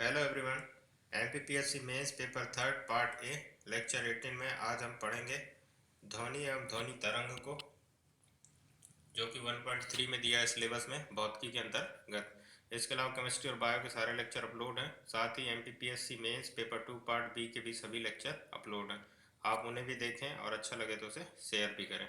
Hello everyone. MPPSC mains paper third part A lecture 18 में आज हम पढ़ेंगे ध्वनि एवं ध्वनि तरंग को, जो कि 1.3 में दिया है सिलेबस में भौतिकी के अंतर्गत। इसके अलावा केमिस्ट्री और बायो के सारे लेक्चर अपलोड हैं। साथ ही MPPSC mains paper 2 part B के भी सभी लेक्चर अपलोड हैं। आप उन्हें भी देखें और अच्छा लगे तो उसे शेयर भी करें।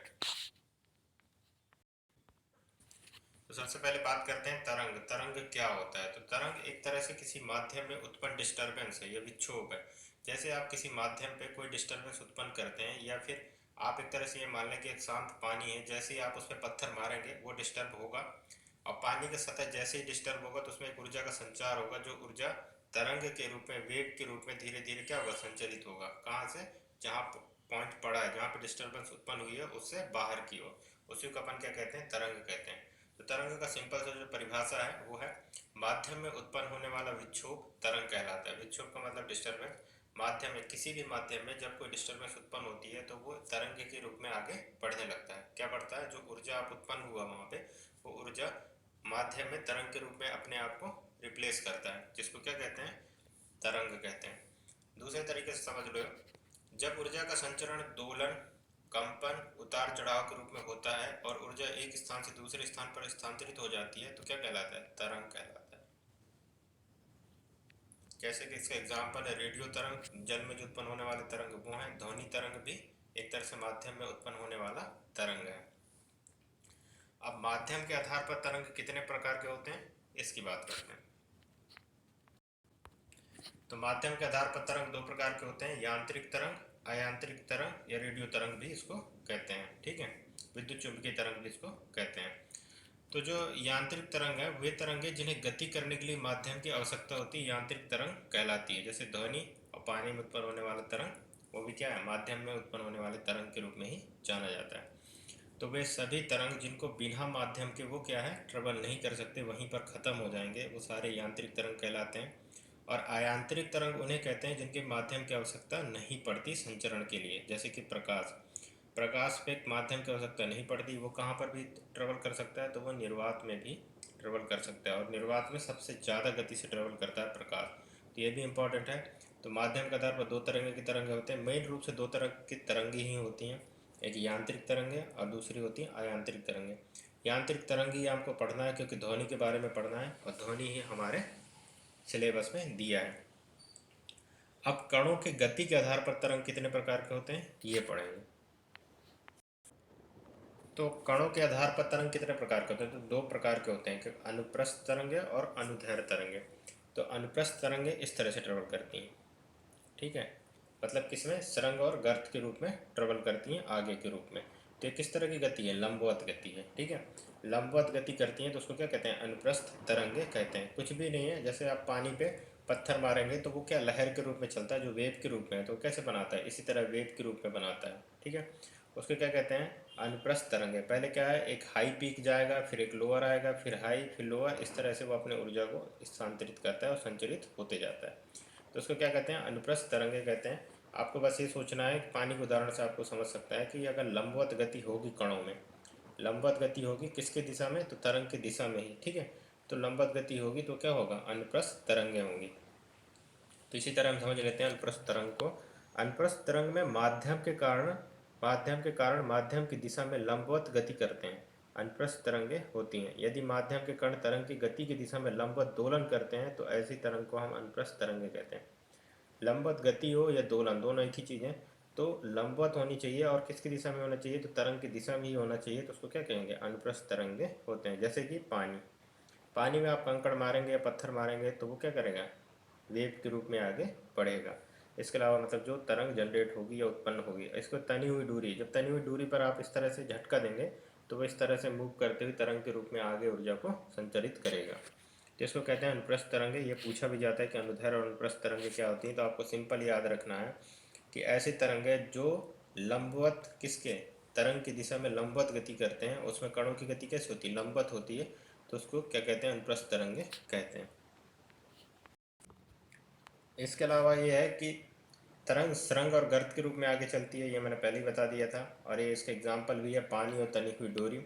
तो सबसे पहले बात करते हैं तरंग। तरंग क्या होता है? तो तरंग एक तरह से किसी माध्यम में उत्पन्न डिस्टरबेंस है या विक्षोभ है। जैसे आप किसी माध्यम पे कोई डिस्टरबेंस उत्पन्न करते हैं, या फिर आप एक तरह से ये मान लें कि एक शांत पानी है, जैसे ही आप उस पर पत्थर मारेंगे वो डिस्टर्ब होगा, और पानी की सतह जैसे ही डिस्टर्ब होगा तो उसमें एक ऊर्जा का संचार होगा, जो ऊर्जा तरंग के रूप में, वेव के रूप में धीरे धीरे क्या होगा, संचरित होगा। कहाँ से? जहाँ पॉइंट पड़ा है, जहाँ पे डिस्टर्बेंस उत्पन्न हुई है, उससे बाहर की ओर। उसी को अपन क्या कहते हैं? तरंग कहते हैं। तो तरंग का सिंपल सा जो परिभाषा है वो है, माध्यम में उत्पन्न होने वाला विक्षोभ तरंग कहलाता है। विक्षोभ का मतलब डिस्टर्बेंस। माध्यम में, किसी भी माध्यम में जब कोई डिस्टर्बेंस उत्पन्न होती है तो वो तरंग के रूप में आगे बढ़ने लगता है। क्या बढ़ता है? जो ऊर्जा आप उत्पन्न हुआ वहाँ पे, वो ऊर्जा माध्यम में तरंग के रूप में अपने आप को रिप्लेस करता है, जिसको क्या कहते हैं? तरंग कहते हैं। दूसरे तरीके से समझ लो, जब ऊर्जा का संचरण दोलन, कंपन, उतार चढ़ाव के रूप में होता है और ऊर्जा एक स्थान से दूसरे स्थान पर स्थानांतरित हो जाती है, तो क्या कहलाता है? तरंग कहलाता है। जैसे कि इसका एग्जाम्पल है रेडियो तरंग, जल में जो उत्पन्न होने वाले तरंग वो हैं। ध्वनि तरंग भी एक तरह से माध्यम में उत्पन्न होने वाला तरंग है। अब माध्यम के आधार पर तरंग कितने प्रकार के होते हैं, इसकी बात करते हैं। तो माध्यम के आधार पर तरंग दो प्रकार के होते हैं, यांत्रिक तरंग, अयांत्रिक तरंग, या रेडियो तरंग भी इसको कहते हैं। ठीक है, विद्युत चुंबकीय तरंग भी इसको कहते हैं। तो जो यांत्रिक तरंग है वे तरंग है जिन्हें गति करने के लिए माध्यम की आवश्यकता होती है, यांत्रिक तरंग कहलाती है। जैसे ध्वनि और पानी में उत्पन्न होने वाला तरंग, वो भी क्या है? माध्यम में उत्पन्न होने वाले तरंग के रूप में ही जाना जाता है। तो वे सभी तरंग जिनको बिना माध्यम के वो क्या है, ट्रेवल नहीं कर सकते, वहीं पर ख़त्म हो जाएंगे, वो सारे यांत्रिक तरंग कहलाते हैं। और अयांत्रिक तरंग उन्हें कहते हैं जिनके माध्यम की आवश्यकता नहीं पड़ती संचरण के लिए। जैसे कि प्रकाश, प्रकाश पे माध्यम की आवश्यकता नहीं पड़ती, वो कहाँ पर भी ट्रेवल कर सकता है, तो वो निर्वात में भी ट्रेवल कर सकता है। और निर्वात में सबसे ज़्यादा गति से ट्रेवल करता है प्रकाश, तो ये भी इम्पॉर्टेंट है। तो माध्यम के आधार पर दो तरह की तरंगे होते हैं। मेन रूप से दो तरह की तरंगे ही होती हैं, एक यांत्रिक तरंगे और दूसरी होती है अयांत्रिक तरंगे। यांत्रिक तरंग ही आपको पढ़ना है, क्योंकि ध्वनि के बारे में पढ़ना है और ध्वनि ही हमारे सिलेबस में दिया है। अब कणों के गति के आधार पर तरंग कितने प्रकार के होते हैं, ये पढ़ेंगे। तो कणों के आधार पर तरंग कितने प्रकार के होते हैं? तो दो प्रकार के होते हैं, अनुप्रस्थ तरंगे और अनुदैर्घ्य तरंगे। तो अनुप्रस्थ तरंगे इस तरह से ट्रेवल करती हैं, ठीक है, मतलब किसमें? सुरंग और गर्त के रूप में ट्रेवल करती हैं, आगे के रूप में। तो ये किस तरह की गति है? लंबवत गति है। ठीक है, लंबवत गति करती हैं तो उसको क्या कहते हैं? अनुप्रस्थ तरंगे कहते हैं। कुछ भी नहीं है, जैसे आप पानी पे पत्थर मारेंगे तो वो क्या लहर के रूप में चलता है, जो वेव के रूप में है, तो कैसे बनाता है? इसी तरह वेव के रूप में बनाता है। ठीक है, उसको क्या कहते हैं? अनुप्रस्थ तरंगे। पहले क्या है, एक हाई पीक जाएगा, फिर एक लोअर आएगा, फिर हाई, फिर लोअर, इस तरह से वो अपने ऊर्जा को स्थानांतरित करता है और संचरित होते जाता है। तो उसको क्या कहते हैं? अनुप्रस्थ तरंगे कहते हैं। आपको बस ये सोचना है, पानी के उदाहरण से आपको समझ सकता है कि अगर लंबवत गति होगी कणों में, लंबवत गति होगी किसके दिशा में? तो तरंग की दिशा में ही। ठीक है, तो लंबवत गति होगी तो क्या होगा? अनुप्रस्थ तरंगे होंगी। तो इसी तरह हम समझ लेते हैं अनुप्रस्थ तरंग को। अनुप्रस्थ तरंग में माध्यम की दिशा में लंबवत गति करते हैं, अनुप्रस्थ तरंगे होती हैं। यदि माध्यम के कण तरंग की गति की दिशा में लंबवत दोलन करते हैं तो ऐसी तरंग को हम अनुप्रस्थ तरंगे कहते हैं। लंबवत गति हो या दोलन, दोनों एक ही चीज़ है। तो लंबवत होनी चाहिए और किसकी दिशा में होना चाहिए? तो तरंग की दिशा में ही होना चाहिए, तो उसको क्या कहेंगे? अनुप्रस्थ तरंगे होते हैं। जैसे कि पानी, पानी में आप कंकड़ मारेंगे या पत्थर मारेंगे तो वो क्या करेगा? वेव के रूप में आगे बढ़ेगा। इसके अलावा मतलब जो तरंग जनरेट होगी या उत्पन्न होगी, इसको तनी हुई दूरी, जब तनी हुई दूरी पर आप इस तरह से झटका देंगे तो वो इस तरह से मूव करते हुए तरंग के रूप में आगे ऊर्जा को संचरित करेगा। तो इसको कहते हैं अनुप्रस्थ तरंगे। ये पूछा भी जाता है कि अनुदैर्घ्य और अनुप्रस्थ तरंगे क्या होती हैं, तो आपको सिंपल याद रखना है कि ऐसी तरंगे जो लंबवत, किसके? तरंग की दिशा में लंबवत गति करते हैं, उसमें कणों की गति कैसे होती है? लंबवत होती है, तो उसको क्या कहते हैं? अनुप्रस्थ तरंगे कहते हैं। इसके अलावा ये है कि तरंग सुरंग और गर्त के रूप में आगे चलती है, ये मैंने पहले ही बता दिया था, और ये इसका एग्जाम्पल भी है पानी और तनी हुई डोरी।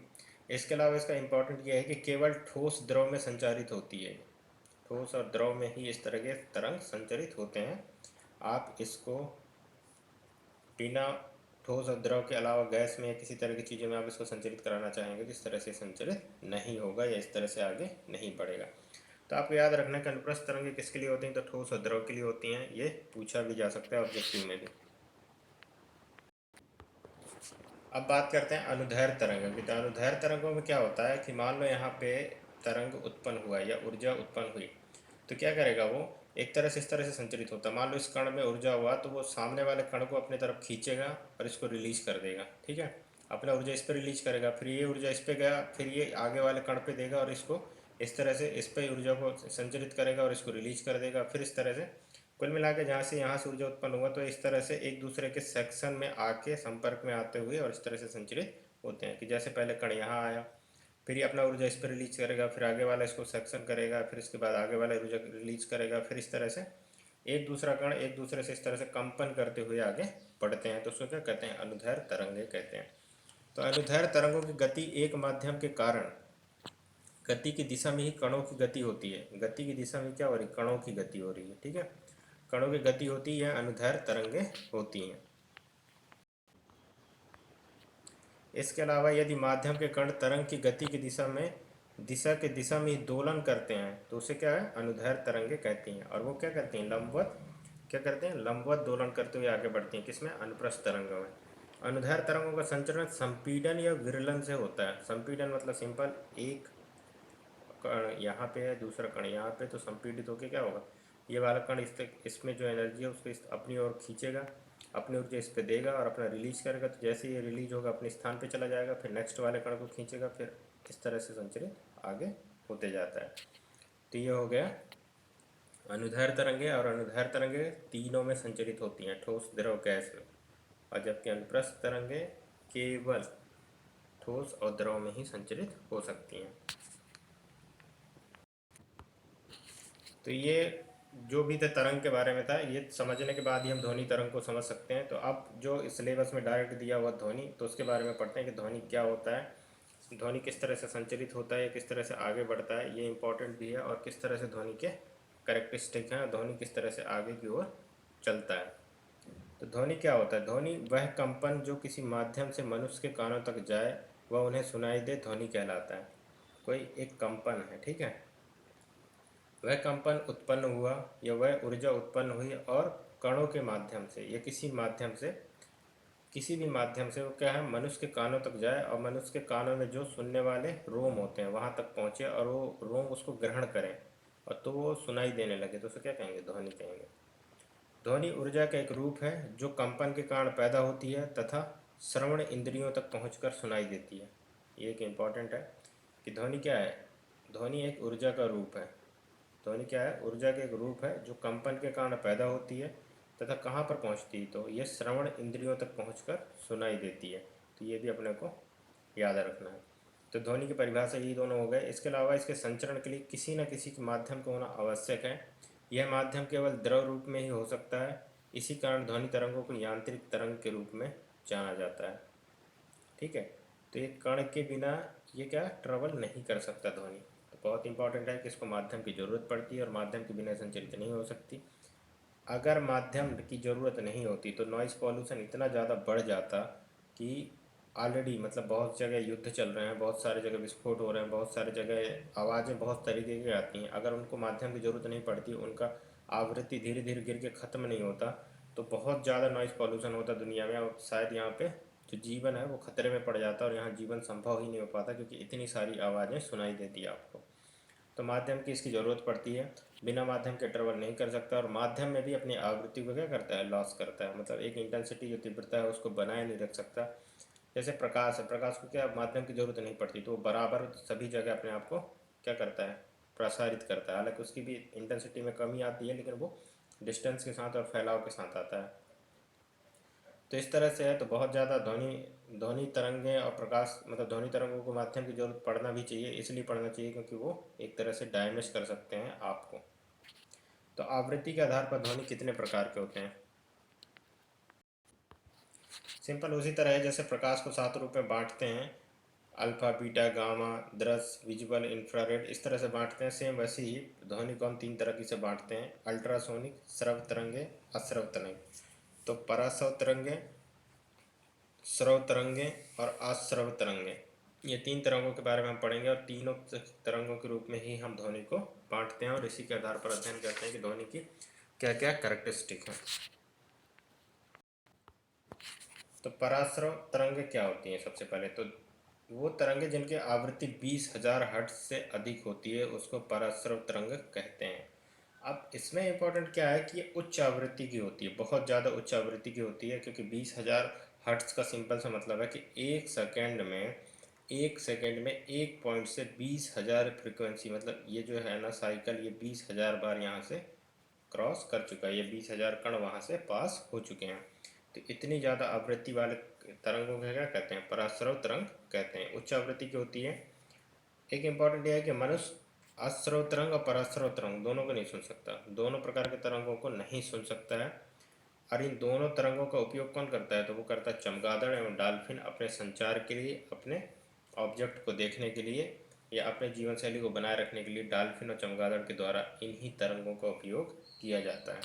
इसके अलावा इसका इम्पोर्टेंट ये है कि केवल ठोस द्रव में संचारित होती है। ठोस और द्रव में ही इस तरह के तरंग संचरित होते हैं। आप इसको बिना ठोस और द्रव के अलावा गैस में या किसी तरह की चीज़ों में आप इसको संचरित कराना चाहेंगे तो इस तरह से संचरित नहीं होगा या इस तरह से आगे नहीं बढ़ेगा। तो आपको याद रखना कि अनुप्रस्थ तरंगें किसके लिए होती हैं, तो ठोस और द्रव के लिए होती हैं। ये पूछा भी जा सकता है ऑब्जेक्टिव में भी। अब बात करते हैं अनुदैर्घ्य तरंगों की। तो अनुदैर्घ्य तरंगों में क्या होता है कि मान लो यहाँ पे तरंग उत्पन्न हुआ या ऊर्जा उत्पन्न हुई, तो क्या करेगा वो एक तरह से इस तरह से संचरित होता है। मान लो इस कण में ऊर्जा हुआ तो वो सामने वाले कण को अपने तरफ खींचेगा और इसको रिलीज कर देगा, ठीक है। अपना ऊर्जा इस पर रिलीज करेगा, फिर ये ऊर्जा इस पर गया, फिर ये आगे वाले कण पे देगा और इसको इस तरह से इस पर ऊर्जा को संचरित करेगा और इसको रिलीज कर देगा। फिर इस तरह से कुल मिला के जहाँ से यहाँ से ऊर्जा उत्पन्न हुआ तो इस तरह से एक दूसरे के सेक्शन में आके संपर्क में आते हुए और इस तरह से संचरित होते हैं। कि जैसे पहले कण यहाँ आया, फिर ये अपना ऊर्जा इस पर रिलीज करेगा, फिर आगे वाला इसको सेक्शन करेगा, फिर इसके बाद आगे वाला ऊर्जा रिलीज करेगा, फिर इस तरह से एक दूसरा कण एक दूसरे से इस तरह से कंपन करते हुए आगे बढ़ते हैं। तो उसको क्या कहते हैं, अनुदैर्घ्य तरंगे कहते हैं। तो अनुदैर्घ्य तरंगों की गति एक माध्यम के कारण गति की दिशा में ही कणों की गति होती है। गति की दिशा में क्या हो रही है, कणों की गति हो रही है, ठीक है। कणों की गति होती है, अनुदैर्घ्य तरंगे होती हैं। इसके अलावा यदि माध्यम के कण तरंग की गति की दिशा में ही दोलन करते हैं तो उसे क्या है, अनुदैर्घ्य तरंगे कहती हैं। और वो क्या करती हैं, लंबवत दोलन करते हुए आगे बढ़ती हैं। किसमें, अनुप्रस्थ तरंगों में। अनुदैर्घ्य तरंगों का संचरण संपीडन या विरलन से होता है। संपीडन मतलब सिंपल, एक कण यहाँ पे है, दूसरा कण यहाँ पे, तो संपीड़ित होकर क्या होगा, ये वाला कण इसमें जो एनर्जी है उसको अपनी ओर खींचेगा, अपनी ऊर्जा इस पे देगा और अपना रिलीज करेगा। तो जैसे ये रिलीज होगा अपने स्थान पे चला जाएगा, फिर नेक्स्ट वाले कण को खींचेगा, फिर इस तरह से संचरित आगे होते जाता है। तो ये हो गया अनुदैर्घ्य तरंगे। और अनुदैर्घ्य तरंगे तीनों में संचरित होती हैं, ठोस, द्रव, गैस में। और जबकि अनुप्रस्थ तरंगे केवल ठोस और द्रव में ही संचरित हो सकती हैं। तो ये जो भी था तरंग के बारे में था, ये समझने के बाद ही हम ध्वनि तरंग को समझ सकते हैं। तो अब जो सिलेबस में डायरेक्ट दिया हुआ ध्वनि, तो उसके बारे में पढ़ते हैं कि ध्वनि क्या होता है, ध्वनि किस तरह से संचरित होता है, किस तरह से आगे बढ़ता है, ये इंपॉर्टेंट भी है। और किस तरह से ध्वनि के कैरेक्टरिस्टिक हैं, ध्वनि किस तरह से आगे की ओर चलता है। तो ध्वनि क्या होता है, ध्वनि वह कंपन जो किसी माध्यम से मनुष्य के कानों तक जाए वह उन्हें सुनाई दे, ध्वनि कहलाता है। कोई एक कंपन है, ठीक है, वह कंपन उत्पन्न हुआ या वह ऊर्जा उत्पन्न हुई और कणों के माध्यम से या किसी भी माध्यम से वो क्या है, मनुष्य के कानों तक जाए और मनुष्य के कानों में जो सुनने वाले रोम होते हैं वहाँ तक पहुँचे और वो रोम उसको ग्रहण करें और तो वो सुनाई देने लगे, तो उसे क्या कहेंगे, ध्वनि कहेंगे। ध्वनि ऊर्जा का एक रूप है जो कंपन के कारण पैदा होती है तथा श्रवण इंद्रियों तक पहुंचकर सुनाई देती है। ये एक इम्पॉर्टेंट है कि ध्वनि क्या है, ध्वनि एक ऊर्जा का रूप है। ध्वनि क्या है, ऊर्जा का एक रूप है जो कंपन के कारण पैदा होती है तथा कहाँ पर पहुंचती है, तो ये श्रवण इंद्रियों तक पहुंचकर सुनाई देती है। तो ये भी अपने को याद रखना है। तो ध्वनि की परिभाषा ये दोनों हो गए। इसके अलावा इसके संचरण के लिए किसी न किसी के माध्यम का होना आवश्यक है। यह माध्यम केवल द्रव रूप में ही हो सकता है। इसी कारण ध्वनि तरंगों को यांत्रिक तरंग के रूप में जाना जाता है, ठीक है। तो ये कण के बिना ये क्या ट्रेवल नहीं कर सकता ध्वनि। तो बहुत इंपॉर्टेंट है कि इसको माध्यम की ज़रूरत पड़ती है और माध्यम के बिना संचरित नहीं हो सकती। अगर माध्यम की ज़रूरत नहीं होती तो नॉइज़ पॉल्यूशन इतना ज़्यादा बढ़ जाता कि ऑलरेडी मतलब बहुत जगह युद्ध चल रहे हैं, बहुत सारे जगह विस्फोट हो रहे हैं, बहुत सारी जगह आवाज़ें बहुत तरीके की आती हैं। अगर उनको माध्यम की ज़रूरत नहीं पड़ती, उनका आवृत्ति धीरे धीरे गिर के ख़त्म नहीं होता, तो बहुत ज़्यादा नॉइज़ पॉल्यूशन होता दुनिया में और शायद यहाँ पे जो जीवन है वो खतरे में पड़ जाता और यहाँ जीवन संभव ही नहीं हो पाता क्योंकि इतनी सारी आवाज़ें सुनाई देती है आपको। तो माध्यम की इसकी ज़रूरत पड़ती है, बिना माध्यम के ट्रेवल नहीं कर सकता। और माध्यम में भी अपनी आवृत्ति को क्या करता है, लॉस करता है, मतलब एक इंटेंसिटी जो तीव्रता है उसको बनाए नहीं रख सकता। जैसे प्रकाश है, प्रकाश को क्या माध्यम की ज़रूरत नहीं पड़ती, तो वो बराबर सभी जगह अपने आप को क्या करता है, प्रसारित करता है। हालांकि उसकी भी इंटेंसिटी में कमी आती है लेकिन वो डिस्टेंस के साथ और फैलाव के साथ आता है। तो इस तरह से है। तो बहुत ज़्यादा ध्वनि तरंगें और प्रकाश मतलब ध्वनि तरंगों को माध्यम की जरूरत पड़ना भी चाहिए, इसलिए पड़ना चाहिए क्योंकि वो एक तरह से डैमेज कर सकते हैं आपको। तो आवृत्ति के आधार पर ध्वनि कितने प्रकार के होते हैं, सिंपल उसी तरह है जैसे प्रकाश को 7 रूप में बांटते हैं। अल्फा, बीटा, गामा, दृश्य, विजुअल, इंफ्रारेड, इस तरह से बांटते हैं। सेम वैसे ही ध्वनि को हम 3 तरह की से बांटते हैं, अल्ट्रासोनिक, श्रव तरंगे, अश्रव तरंगे। तो पराश्रव तरंगे, श्रव तरंगे और अश्रव तरंगे, ये 3 तरंगों के बारे में हम पढ़ेंगे, और तीनों तरंगों के रूप में ही हम ध्वनि को बांटते हैं और इसी के आधार पर अध्ययन करते हैं कि ध्वनि की क्या क्या कैरेक्टरिस्टिक है। तो पराश्रव तरंगे क्या होती हैं? सबसे पहले तो वो तरंगे जिनकी आवृत्ति 20,000 हर्ट्ज से अधिक होती है उसको पराश्रव तरंग कहते हैं। अब इसमें इम्पोर्टेंट क्या है कि ये उच्च आवृत्ति की होती है, बहुत ज़्यादा उच्च आवृत्ति की होती है, क्योंकि 20,000 हर्ट्ज का सिंपल सा मतलब है कि एक सेकेंड में एक पॉइंट से 20,000 फ्रिक्वेंसी, मतलब ये जो है ना साइकिल, ये 20,000 बार यहाँ से क्रॉस कर चुका है, ये 20,000 कण वहाँ से पास हो चुके हैं। तो इतनी ज़्यादा आवृत्ति वाले तरंगों को क्या कहते हैं? पराश्रव तरंग कहते हैं, उच्च आवृत्ति की होती है। एक इम्पॉर्टेंट यह है कि मनुष्य अश्रव तरंग और पराश्रव तरंग दोनों को नहीं सुन सकता, दोनों प्रकार के तरंगों को नहीं सुन सकता है। और इन दोनों तरंगों का उपयोग कौन करता है? तो वो करता है चमगादड़ एवं डॉल्फिन, अपने संचार के लिए, अपने ऑब्जेक्ट को देखने के लिए या अपने जीवन शैली को बनाए रखने के लिए डॉल्फिन और चमगादड़ के द्वारा इन्हीं तरंगों का उपयोग किया जाता है।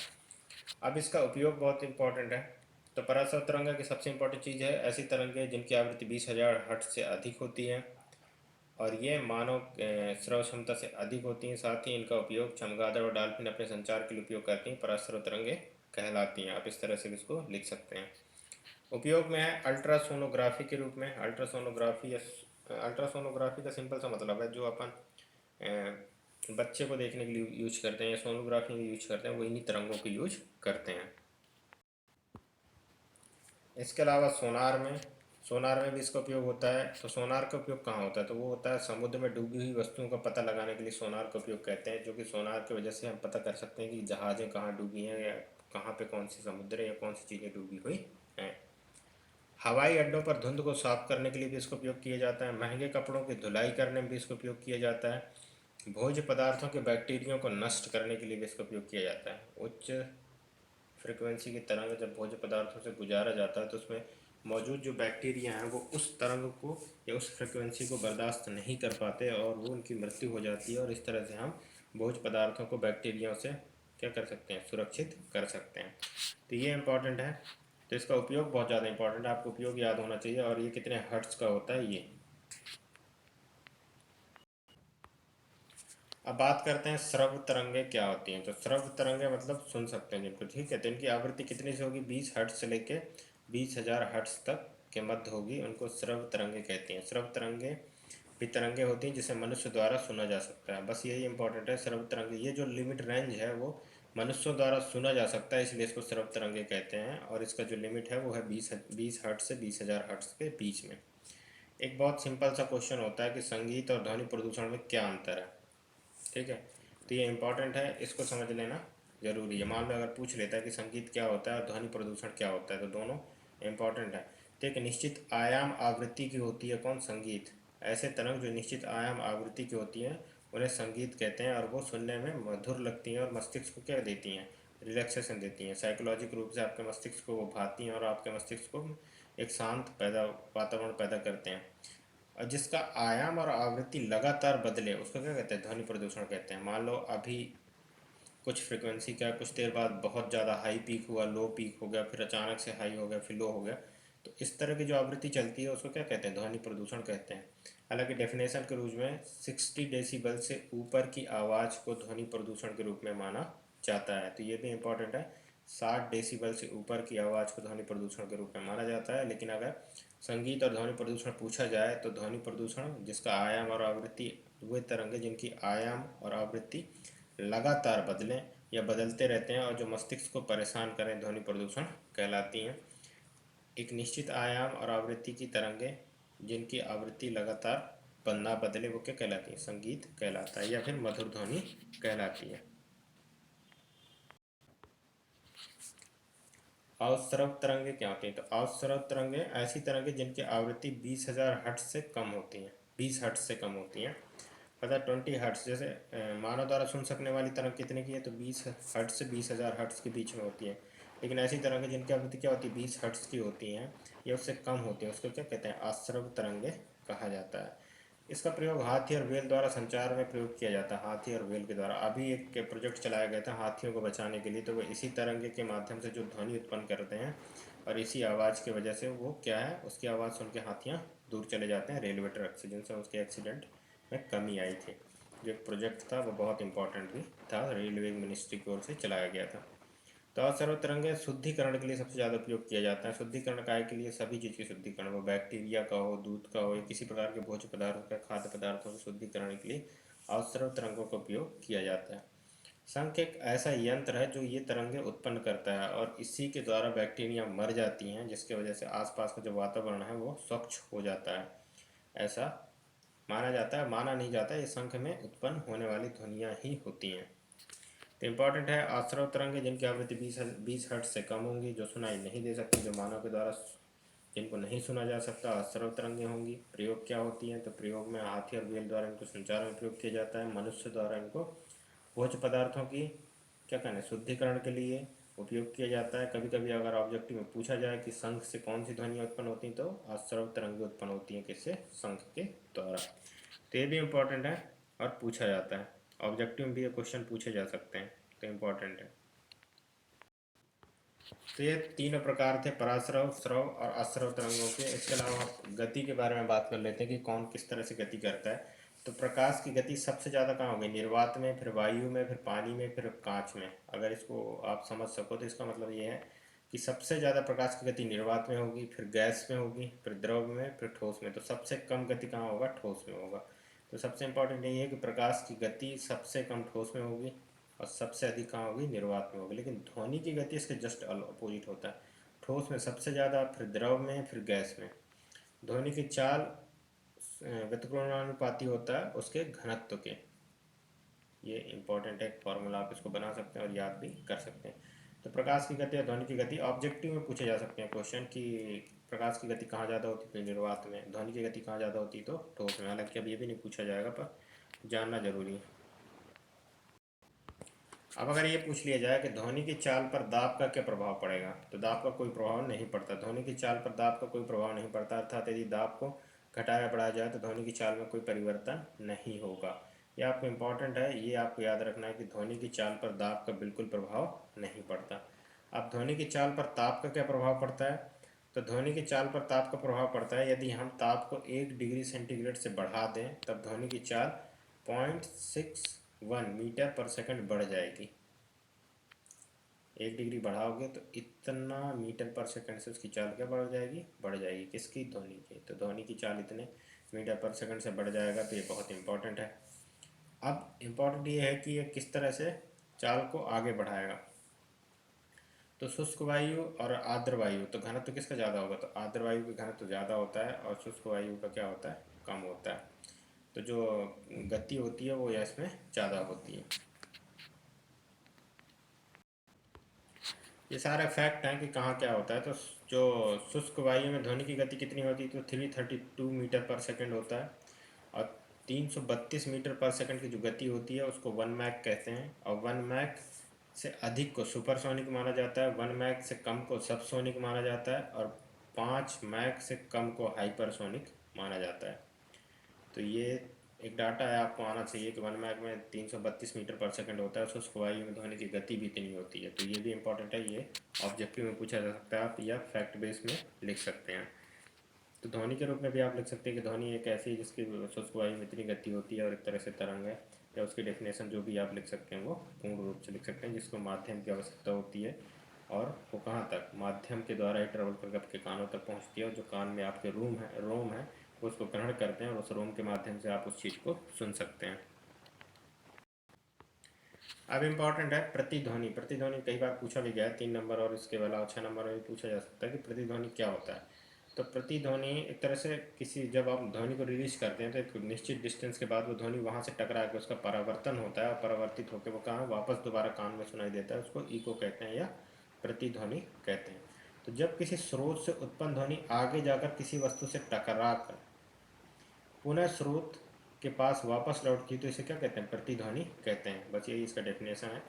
अब इसका उपयोग बहुत इंपॉर्टेंट है। तो पराश्रव तरंग की सबसे इंपॉर्टेंट चीज़ है ऐसी तरंगें जिनकी आवृत्ति 20,000 हर्ट्ज से अधिक होती है और ये मानव श्रव क्षमता से अधिक होती हैं। साथ ही इनका उपयोग चमगादड़ और डॉल्फिन अपने संचार के लिए उपयोग करती हैं, पराश्रव तरंगें कहलाती हैं। आप इस तरह से इसको लिख सकते हैं। उपयोग में है अल्ट्रासोनोग्राफी के रूप में। अल्ट्रासोनोग्राफी का सिंपल सा मतलब है जो अपन बच्चे को देखने के लिए यूज करते हैं या सोनोग्राफी में यूज करते हैं, वो इन्हीं तरंगों को यूज करते हैं। इसके अलावा सोनार में भी इसका उपयोग होता है। तो सोनार का उपयोग कहाँ होता है? तो वो होता है समुद्र में डूबी हुई वस्तुओं का पता लगाने के लिए सोनार का उपयोग कहते हैं, जो कि सोनार की वजह से हम पता कर सकते हैं कि जहाज़ें कहाँ डूबी हैं या कहाँ पे कौन सी समुद्र है या कौन सी चीज़ें डूबी हुई हैं। हवाई अड्डों पर धुंध को साफ करने के लिए भी इसका उपयोग किया जाता है। महंगे कपड़ों की धुलाई करने में भी इसका उपयोग किया जाता है। भोज्य पदार्थों के बैक्टीरिया को नष्ट करने के लिए भी इसका उपयोग किया जाता है। उच्च फ्रिक्वेंसी की तरंग जब भोज्य पदार्थों से गुजारा जाता है तो उसमें मौजूद जो बैक्टीरिया हैं वो उस तरंग को या उस फ्रिक्वेंसी को बर्दाश्त नहीं कर पाते और वो उनकी मृत्यु हो जाती है, और इस तरह से हम भोज्य पदार्थों को बैक्टीरिया से क्या कर सकते हैं? सुरक्षित कर सकते हैं। तो ये इम्पॉर्टेंट है। तो इसका उपयोग बहुत ज़्यादा इंपॉर्टेंट है, आपको उपयोग याद होना चाहिए। और ये कितने हर्ट्ज का होता है ये। अब बात करते हैं श्रव्य तरंगे क्या होती हैं। तो श्रव्य तरंगे मतलब सुन सकते हैं जिनको, ठीक है। तो इनकी आवृत्ति कितनी से होगी? 20 हर्ट्ज से लेके 20,000 हर्ट्ज तक के मध्य होगी, उनको श्रव्य तरंगे कहते हैं। श्रव्य तरंगे भी तरंगे होती हैं जिसे मनुष्य द्वारा सुना जा सकता है, बस यही इंपॉर्टेंट है। श्रव्य तरंगे, ये जो लिमिट रेंज है वो मनुष्यों द्वारा सुना जा सकता है, इसलिए इसको श्रव्य तरंगे कहते हैं। और इसका जो लिमिट है वो है 20 हर्ट्ज से 20,000 हर्ट्ज के बीच में। एक बहुत सिंपल सा क्वेश्चन होता है कि संगीत और ध्वनि प्रदूषण में क्या अंतर है, ठीक है। तो ये इंपॉर्टेंट है, इसको समझ लेना जरूरी है। मान लो अगर पूछ लेता है कि संगीत क्या होता है और ध्वनि प्रदूषण क्या होता है, तो दोनों इंपॉर्टेंट है। तो एक निश्चित आयाम आवृत्ति की होती है कौन? संगीत। ऐसे तरंग जो निश्चित आयाम आवृत्ति की होती हैं उन्हें संगीत कहते हैं, और वो सुनने में मधुर लगती हैं और मस्तिष्क को क्या देती हैं? रिलैक्सेशन देती हैं। साइकोलॉजिक रूप से आपके मस्तिष्क को वो भाती हैं और आपके मस्तिष्क को एक शांत वातावरण पैदा करते हैं। और जिसका आयाम और आवृत्ति लगातार बदले उसको क्या कहते हैं? ध्वनि प्रदूषण कहते हैं। मान लो अभी कुछ फ्रिक्वेंसी का कुछ देर बाद बहुत ज़्यादा हाई पीक हुआ, लो पीक हो गया, फिर अचानक से हाई हो गया, फिर लो हो गया, तो इस तरह की जो आवृत्ति चलती है उसको क्या कहते हैं? ध्वनि प्रदूषण कहते हैं। हालांकि डेफिनेशन के रूप में 60 डेसिबल से ऊपर की आवाज़ को ध्वनि प्रदूषण के रूप में माना जाता है। तो ये भी इम्पोर्टेंट है, 60 डेसिबल से ऊपर की आवाज़ को ध्वनि प्रदूषण के रूप में माना जाता है। लेकिन अगर संगीत और ध्वनि प्रदूषण पूछा जाए तो ध्वनि प्रदूषण जिसका आयाम और आवृत्ति, वे तरंगे जिनकी आयाम और आवृत्ति लगातार बदलें या बदलते रहते हैं और जो मस्तिष्क को परेशान करें, ध्वनि प्रदूषण कहलाती हैं। एक निश्चित आयाम और आवृत्ति की तरंगें जिनकी आवृत्ति लगातार ना बदले वो क्या कहलाती है? संगीत कहलाता है या फिर मधुर ध्वनि कहलाती है। अवस्रव तरंगे क्या होती हैं? तो अवस्रव तरंगे ऐसी तरंगे जिनकी आवृत्ति 20,000 हर्ट्ज से कम होती हैं, 20 हर्ट्ज से कम होती हैं। पता 20 हर्ट्ज, जैसे मानव द्वारा सुन सकने वाली तरंग कितने की है? तो 20 हर्ट्ज से 20,000 हर्ट्ज के बीच में होती है। लेकिन ऐसी तरंगें जिनकी आवृत्ति क्या होती है? 20 हर्ट्ज की होती हैं या उससे कम होती हैं, उसको क्या कहते हैं? अश्रव तरंगे कहा जाता है। इसका प्रयोग हाथी और व्हेल द्वारा संचार में प्रयोग किया जाता है, हाथी और व्हेल के द्वारा। अभी एक प्रोजेक्ट चलाया गया था हाथियों को बचाने के लिए, तो वो इसी तरंगे के माध्यम से जो ध्वनि उत्पन्न करते हैं और इसी आवाज़ की वजह से वो क्या है, उसकी आवाज़ सुन के हाथियाँ दूर चले जाते हैं। रेलवे ट्रैक से जिनसे उसके एक्सीडेंट में कमी आई थी। जो एक प्रोजेक्ट था वो बहुत इंपॉर्टेंट भी था, रेलवे मिनिस्ट्री की ओर से चलाया गया था। तो सर्वतरंग शुद्धिकरण के लिए सबसे ज़्यादा उपयोग किया जाता है। शुद्धिकरण काय के लिए, सभी चीज़ की शुद्धिकरण, वो बैक्टीरिया का हो, दूध का हो, या किसी प्रकार के भोज्य पदार्थ का, खाद्य पदार्थों के शुद्धिकरण के लिए अवसर्व तरंगों का उपयोग किया जाता है। शंख एक ऐसा यंत्र है जो ये तरंगें उत्पन्न करता है और इसी के द्वारा बैक्टीरिया मर जाती हैं, जिसकी वजह से आसपास का जो वातावरण है वो स्वच्छ हो जाता है, ऐसा माना जाता है। माना नहीं जाता, ये शंख में उत्पन्न होने वाली ध्वनियाँ ही होती हैं। तो इम्पॉर्टेंट है, आश्रव तरंगें जिनकी आवृत्ति 20 हर्ट्ज से कम होंगी, जो सुनाई नहीं दे सकती, जो मानव के द्वारा जिनको नहीं सुना जा सकता, आश्रव तरंगें होंगी। प्रयोग क्या होती हैं, तो प्रयोग में हाथी और व्हेल द्वारा इनको संचार में प्रयोग किया जाता है। मनुष्य द्वारा इनको भोज्य पदार्थों की क्या कहना है, शुद्धिकरण के लिए उपयोग किया जाता है। कभी कभी अगर ऑब्जेक्टिव में पूछा जाए कि शंख से कौन सी ध्वनियाँ उत्पन्न होती हैं, तो आश्रव तरंगें उत्पन्न होती हैं किससे, शंख के द्वारा। तो ये भी इम्पोर्टेंट है और पूछा जाता है, ऑब्जेक्टिव में भी ये क्वेश्चन पूछे जा सकते हैं, तो इम्पोर्टेंट है। तो ये तीनों प्रकार थे, पराश्रव, श्रव और अश्रव तरंगों के। इसके अलावा गति के बारे में बात कर लेते हैं कि कौन किस तरह से गति करता है। तो प्रकाश की गति सबसे ज़्यादा कहाँ होगी, निर्वात में, फिर वायु में, फिर पानी में, फिर कांच में। अगर इसको आप समझ सको तो इसका मतलब ये है कि सबसे ज़्यादा प्रकाश की गति निर्वात में होगी, फिर गैस में होगी, फिर द्रव में, फिर ठोस में। तो सबसे कम गति कहाँ होगा, ठोस में होगा। तो सबसे इम्पोर्टेंट यही है कि प्रकाश की गति सबसे कम ठोस में होगी और सबसे अधिक कहाँ होगी, निर्वात में होगी। लेकिन ध्वनि की गति इसके जस्ट अपोजिट होता है, ठोस में सबसे ज़्यादा, फिर द्रव में, फिर गैस में। ध्वनि की चाल व्यतिक्रोणानुपाती होता है उसके घनत्व के। ये इंपॉर्टेंट है, फॉर्मूला आप इसको बना सकते हैं और याद भी कर सकते हैं। तो प्रकाश की गति और ध्वनि की गति ऑब्जेक्टिव में पूछे जा सकते हैं क्वेश्चन कि प्रकाश की गति कहाँ ज़्यादा होती है, तो निर्वात में। ध्वनि की गति कहाँ ज़्यादा होती है, तो ठोस में। हालांकि अब ये भी नहीं पूछा जाएगा, पर जानना जरूरी है। अब अगर ये पूछ लिया जाए कि ध्वनि की चाल पर दाब का क्या प्रभाव पड़ेगा, तो दाब का कोई प्रभाव नहीं पड़ता। ध्वनि की चाल पर दाब का कोई प्रभाव नहीं पड़ता, अर्थात यदि दाब को घटाया बढ़ाया जाए तो ध्वनि की चाल में कोई परिवर्तन नहीं होगा। ये आपको इम्पोर्टेंट है, ये आपको याद रखना है कि ध्वनि की चाल पर दाब का बिल्कुल प्रभाव नहीं पड़ता। अब ध्वनि की चाल पर ताप का क्या प्रभाव पड़ता है, तो ध्वनि की चाल पर ताप का प्रभाव पड़ता है, यदि हम ताप को 1 डिग्री सेंटीग्रेड से बढ़ा दें तब ध्वनि की चाल 0.61 मीटर पर सेकंड बढ़ जाएगी। 1 डिग्री बढ़ाओगे तो इतना मीटर पर सेकंड से उसकी चाल क्या बढ़ जाएगी, बढ़ जाएगी। किसकी, ध्वनि की। तो ध्वनि की चाल इतने मीटर पर सेकंड से बढ़ जाएगा, तो ये बहुत इंपॉर्टेंट है। अब इम्पॉर्टेंट ये है कि ये किस तरह से चाल को आगे बढ़ाएगा। तो शुष्क वायु और आर्द्र वायु, तो घनत्व किसका ज़्यादा होगा, तो आर्द्र वायु का घनत्व ज़्यादा होता है और शुष्क वायु का क्या होता है, कम होता है। तो जो गति होती है वो इसमें ज़्यादा होती है। ये सारे फैक्ट हैं कि कहाँ क्या होता है। तो जो शुष्क वायु में ध्वनि की गति कितनी होती है, तो 332 मीटर पर सेकंड होता है और 332 मीटर पर सेकंड की जो गति होती है उसको 1 मैक कहते हैं। और 1 मैक से अधिक को सुपरसोनिक माना जाता है, 1 मैक से कम को सबसोनिक माना जाता है और 5 मैक से कम को हाइपरसोनिक माना जाता है। तो ये एक डाटा है, आपको आना चाहिए कि 1 मैक में 332 मीटर पर सेकंड होता है, शुष्क वायु में ध्वनि की गति भी इतनी होती है। तो ये भी इंपॉर्टेंट है, ये ऑब्जेक्टिव में पूछा जा सकता है, आप या फैक्ट बेस में लिख सकते हैं। तो ध्वनि के रूप में भी आप लिख सकते हैं कि ध्वनि एक ऐसी है जिसकी शुष्क वायु में इतनी गति होती है और एक तरह से तरंग है, या उसकी डेफिनेशन जो भी आप लिख सकते हैं वो पूर्ण रूप से लिख सकते हैं, जिसको माध्यम की आवश्यकता होती है और वो कहाँ तक, माध्यम के द्वारा ही ट्रेवल करके आपके कानों तक पहुँचती है और जो कान में आपके रोम है वो उसको ग्रहण करते हैं और उस रोम के माध्यम से आप उस चीज़ को सुन सकते हैं। अब इम्पॉर्टेंट है प्रतिध्वनि। प्रतिध्वनि कई बार पूछा भी गया है, 3 नंबर और इसके अलावा 6 नंबर में भी पूछा जा सकता है कि प्रतिध्वनि क्या होता है। तो प्रतिध्वनि एक तरह से किसी, जब आप ध्वनि को रिलीज करते हैं तो एक निश्चित डिस्टेंस के बाद वो ध्वनि वहाँ से टकरा के उसका परावर्तन होता है और परावर्तित होकर वो कहाँ वापस दोबारा कान में सुनाई देता है, उसको इको कहते हैं या प्रतिध्वनि कहते हैं। तो जब किसी स्रोत से उत्पन्न ध्वनि आगे जाकर किसी वस्तु से टकरा कर पुनः स्रोत के पास वापस लौटती तो इसे क्या कहते हैं, प्रतिध्वनि कहते हैं। बस यही इसका डेफिनेशन है।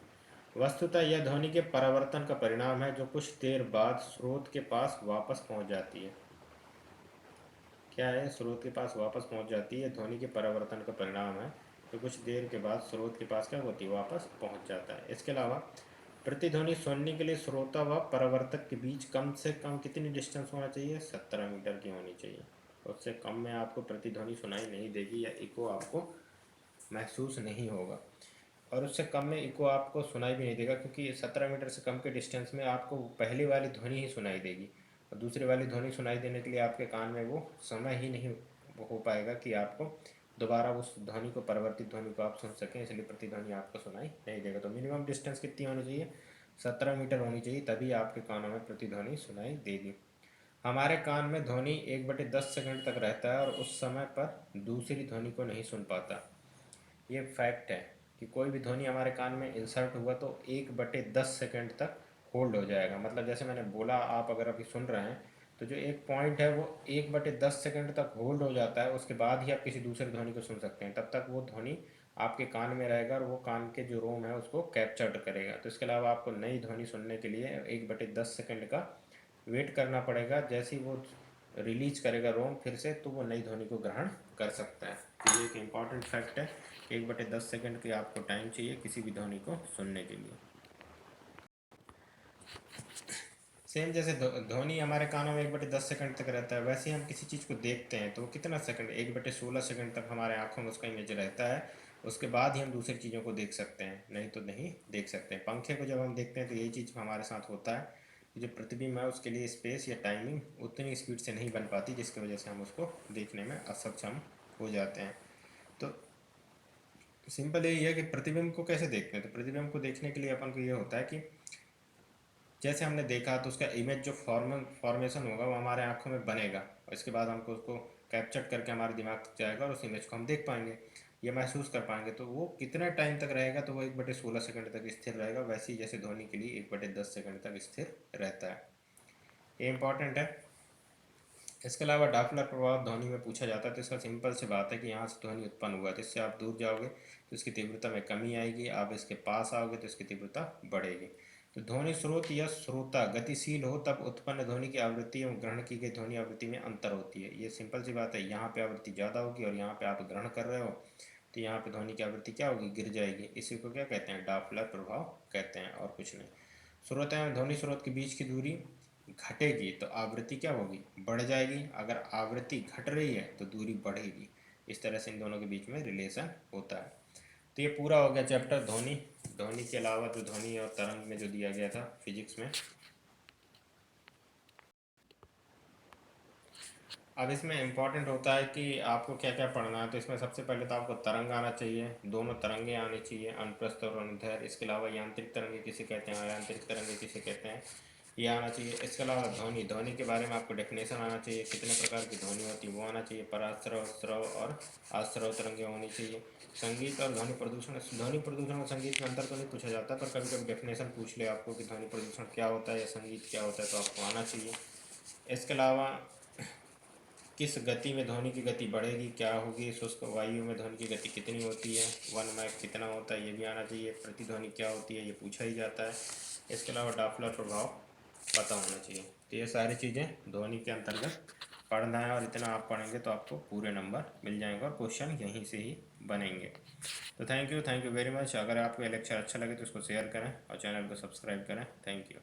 वस्तुतः यह ध्वनि के परावर्तन का परिणाम है जो कुछ देर बाद स्रोत के पास वापस पहुंच जाती है। क्या है, स्रोत के पास वापस पहुंच जाती है, ध्वनि के परावर्तन का परिणाम है। तो कुछ देर के बाद स्रोत के पास क्या होती है, वापस पहुंच जाता है। इसके अलावा प्रतिध्वनि सुनने के लिए श्रोता व परावर्तक के बीच कम से कम कितनी डिस्टेंस होना चाहिए, 17 मीटर की होनी चाहिए। उससे कम में आपको प्रतिध्वनि सुनाई नहीं देगी या इको आपको महसूस नहीं होगा, और उससे कम में इको आपको सुनाई भी नहीं देगा, क्योंकि 17 मीटर से कम के डिस्टेंस में आपको पहली वाली ध्वनि ही सुनाई देगी, और दूसरी वाली ध्वनि सुनाई देने के लिए आपके कान में वो समय ही नहीं हो पाएगा कि आपको दोबारा उस ध्वनि को, परिवर्तित ध्वनि को आप सुन सकें, इसलिए प्रतिध्वनि आपको सुनाई नहीं देगा। तो मिनिमम डिस्टेंस कितनी होनी चाहिए, 17 मीटर होनी चाहिए, तभी आपके कानों में प्रतिध्वनि सुनाई देगी। हमारे कान में ध्वनि 1/10 सेकंड तक रहता है और उस समय पर दूसरी ध्वनि को नहीं सुन पाता। ये फैक्ट है कि कोई भी ध्वनि हमारे कान में इंसर्ट हुआ तो 1/10 सेकंड तक होल्ड हो जाएगा। मतलब जैसे मैंने बोला, आप अगर अभी सुन रहे हैं तो जो एक पॉइंट है वो 1/10 सेकंड तक होल्ड हो जाता है, उसके बाद ही आप किसी दूसरे ध्वनि को सुन सकते हैं। तब तक वो ध्वनि आपके कान में रहेगा और वो कान के जो रोम है उसको कैप्चर करेगा। तो इसके अलावा आपको नई ध्वनि सुनने के लिए 1/10 सेकंड का वेट करना पड़ेगा। जैसे ही वो रिलीज करेगा रोम फिर से, तो वो नई ध्वनि को ग्रहण कर सकता है। तो ये एक इम्पॉर्टेंट फैक्ट है, 1/10 सेकंड की आपको टाइम चाहिए किसी भी ध्वनि को सुनने के लिए। सेम जैसे ध्वनि हमारे कानों में 1/10 सेकंड तक रहता है, वैसे ही हम किसी चीज़ को देखते हैं तो वो कितना सेकंड, 1/16 सेकंड तक हमारे आंखों में उसका इमेज रहता है। उसके बाद ही हम दूसरी चीज़ों को देख सकते हैं, नहीं तो नहीं देख सकते। पंखे को जब हम देखते हैं तो यही चीज़ हमारे साथ होता है कि जो प्रतिबिंब है उसके लिए स्पेस या टाइमिंग उतनी स्पीड से नहीं बन पाती, जिसकी वजह से हम उसको देखने में असक्षम हो जाते हैं। तो सिंपल यही है कि प्रतिबिंब को कैसे देखते हैं। तो प्रतिबिंब को देखने के लिए अपन को ये होता है कि जैसे हमने देखा तो उसका इमेज जो फॉर्मेशन होगा वो हमारे आंखों में बनेगा, और इसके बाद हमको उसको कैप्चर करके हमारे दिमाग तक जाएगा और उस इमेज को हम देख पाएंगे या महसूस कर पाएंगे। तो वो कितने टाइम तक रहेगा, तो वो 1/16 सेकंड तक स्थिर रहेगा, वैसे ही जैसे ध्वनि के लिए 1/10 सेकंड तक स्थिर रहता है। ये इंपॉर्टेंट है। इसके अलावा डॉपलर प्रभाव ध्वनि में पूछा जाता है, तो इसका सिंपल सी बात है कि यहाँ से ध्वनि उत्पन्न हुआ, तो इससे आप दूर जाओगे तो इसकी तीव्रता में कमी आएगी, आप इसके पास आओगे तो इसकी तीव्रता बढ़ेगी। तो ध्वनि स्रोत या श्रोता गतिशील हो तब उत्पन्न ध्वनि की आवृत्ति एवं ग्रहण की गई ध्वनि आवृत्ति में अंतर होती है। ये सिंपल सी बात है, यहाँ पे आवृत्ति ज़्यादा होगी और यहाँ पे आप ग्रहण कर रहे हो तो यहाँ पे ध्वनि की आवृत्ति क्या होगी, गिर जाएगी। इसी को क्या कहते हैं, डॉपलर प्रभाव कहते हैं, और कुछ नहीं। स्रोत एवं ध्वनि स्रोत के बीच की दूरी घटेगी तो आवृत्ति क्या होगी, बढ़ जाएगी। अगर आवृत्ति घट रही है तो दूरी बढ़ेगी। इस तरह से इन दोनों के बीच में रिलेशन होता है। तो ये पूरा हो गया चैप्टर ध्वनि। ध्वनि के अलावा जो ध्वनि और तरंग में जो दिया गया था फिजिक्स में, अब इसमें इम्पॉर्टेंट होता है कि आपको क्या क्या पढ़ना है। तो इसमें सबसे पहले तो आपको तरंग आना चाहिए, दोनों तरंगे आनी चाहिए, अनुप्रस्थ और अनुदैर्घ्य। इसके अलावा यांत्रिक तरंगे किसे कहते हैं, अयांत्रिक तरंगे किसे कहते हैं, ये आना चाहिए। इसके अलावा ध्वनि, ध्वनि के बारे में आपको डेफिनेशन आना चाहिए, कितने प्रकार की ध्वनि होती है वो आना चाहिए। पराश्रव, श्रव और आश्रव तरंगे होनी चाहिए। संगीत और ध्वनि प्रदूषण, ध्वनि प्रदूषण और संगीत में अंतर तो नहीं पूछा जाता, पर कभी कभी डेफिनेशन पूछ ले आपको कि ध्वनि प्रदूषण क्या होता है या संगीत क्या होता है, तो आपको आना चाहिए। इसके अलावा किस गति में ध्वनि की गति बढ़ेगी, क्या होगी, शुष्क वायु में ध्वनि की गति कितनी होती है, 1 मैक कितना होता है, ये भी आना चाहिए। प्रतिध्वनि क्या होती है, ये पूछा ही जाता है। इसके अलावा डॉपलर प्रभाव पता होना चाहिए। तो ये सारी चीज़ें ध्वनि के अंतर्गत पढ़ना है, और इतना आप पढ़ेंगे तो आपको पूरे नंबर मिल जाएंगे और क्वेश्चन यहीं से ही बनेंगे। तो थैंक यू वेरी मच। अगर आपको ये लेक्चर अच्छा लगे तो इसको शेयर करें और चैनल को सब्सक्राइब करें। Thank you.